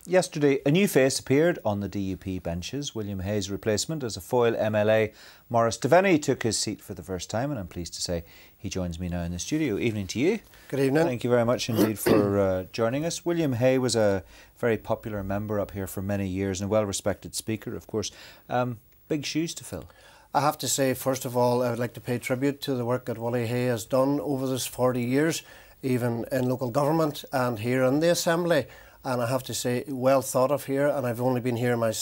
Yesterday, a new face appeared on the DUP benches. William Hay's replacement as a Foyle MLA Maurice Devenney took his seat for the first time, and I'm pleased to say he joins me now in the studio. Evening to you. Good evening. Thank you very much indeed for joining us. William Hay was a very popular member up here for many years and a well-respected speaker, of course. Big shoes to fill. I have to say, first of all, I would like to pay tribute to the work that Willie Hay has done over this 40 years, even in local government and here in the Assembly. And I have to say, well thought of here, and I've only been here my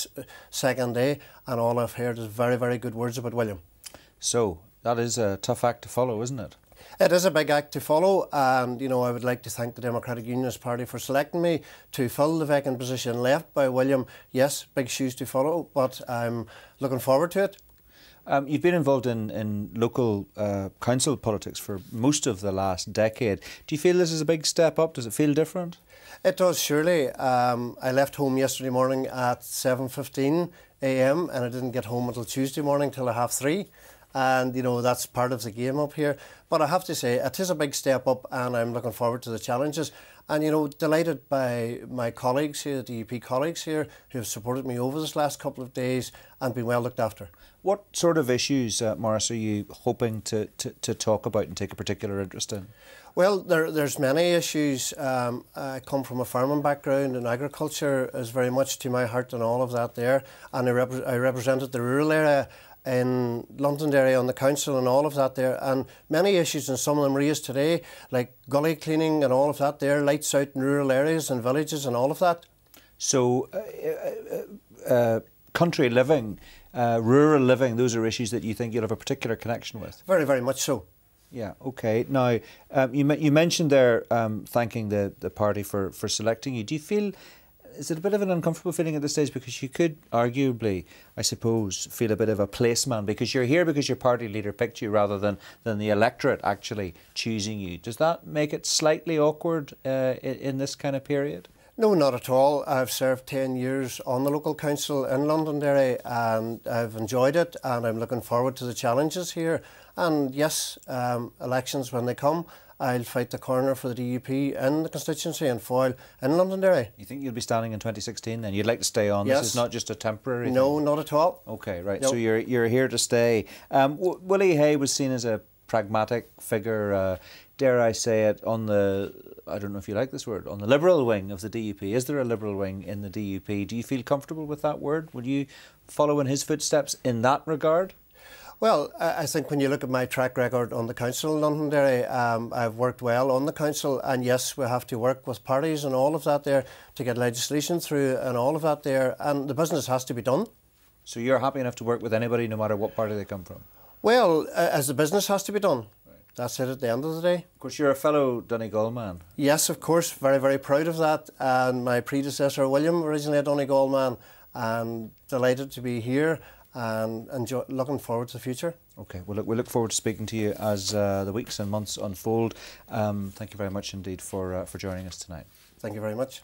second day, and all I've heard is very, very good words about William. So, that is a tough act to follow, isn't it? It is a big act to follow, and you know, I would like to thank the Democratic Unionist Party for selecting me to fill the vacant position left by William. Yes, big shoes to follow, but I'm looking forward to it. You've been involved in local council politics for most of the last decade. Do you feel this is a big step up? Does it feel different? It does, surely. I left home yesterday morning at 7:15 a.m. and I didn't get home until Tuesday morning till 3:30. And, you know, that's part of the game up here. But I have to say, it is a big step up and I'm looking forward to the challenges. And, you know, delighted by my colleagues here, the DUP colleagues here, who have supported me over this last couple of days and been well looked after. What sort of issues, Maurice, are you hoping to talk about and take a particular interest in? Well, there's many issues. I come from a farming background and agriculture is very much to my heart and all of that there. And I represented the rural area in Londonderry on the council and all of that there, and many issues, and some of them raised today, like gully cleaning and all of that there, lights out in rural areas and villages and all of that. So country living, rural living, those are issues that you think you'll have a particular connection with? Very, very much so. Yeah, okay. Now, you mentioned there thanking the party for selecting you. Do you feel, is it a bit of an uncomfortable feeling at this stage, because you could arguably, I suppose, feel a bit of a placeman because you're here because your party leader picked you rather than the electorate actually choosing you? Does that make it slightly awkward in this kind of period? No, not at all. I've served 10 years on the local council in Londonderry and I've enjoyed it, and I'm looking forward to the challenges here. And yes, elections when they come, I'll fight the corner for the DUP in the constituency and Foyle in Londonderry. You think you'll be standing in 2016 then? You'd like to stay on? Yes. This is not just a temporary No, thing? not at all. Okay, right. No. So you're here to stay. Willie Hay was seen as a pragmatic figure, dare I say it, on the, I don't know if you like this word, on the liberal wing of the DUP. Is there a liberal wing in the DUP? Do you feel comfortable with that word? Will you follow in his footsteps in that regard? Well, I think when you look at my track record on the council in Londonderry, I've worked well on the council, and yes, we have to work with parties and all of that there to get legislation through and all of that there, and the business has to be done. So you're happy enough to work with anybody no matter what party they come from? Well, as the business has to be done. Right. That's it at the end of the day. Of course, you're a fellow Donegal man. Yes, of course, very, very proud of that, and my predecessor William, originally a Donegal man, and delighted to be here and looking forward to the future. Okay, well, we look forward to speaking to you as the weeks and months unfold. Thank you very much indeed for joining us tonight. Thank you very much.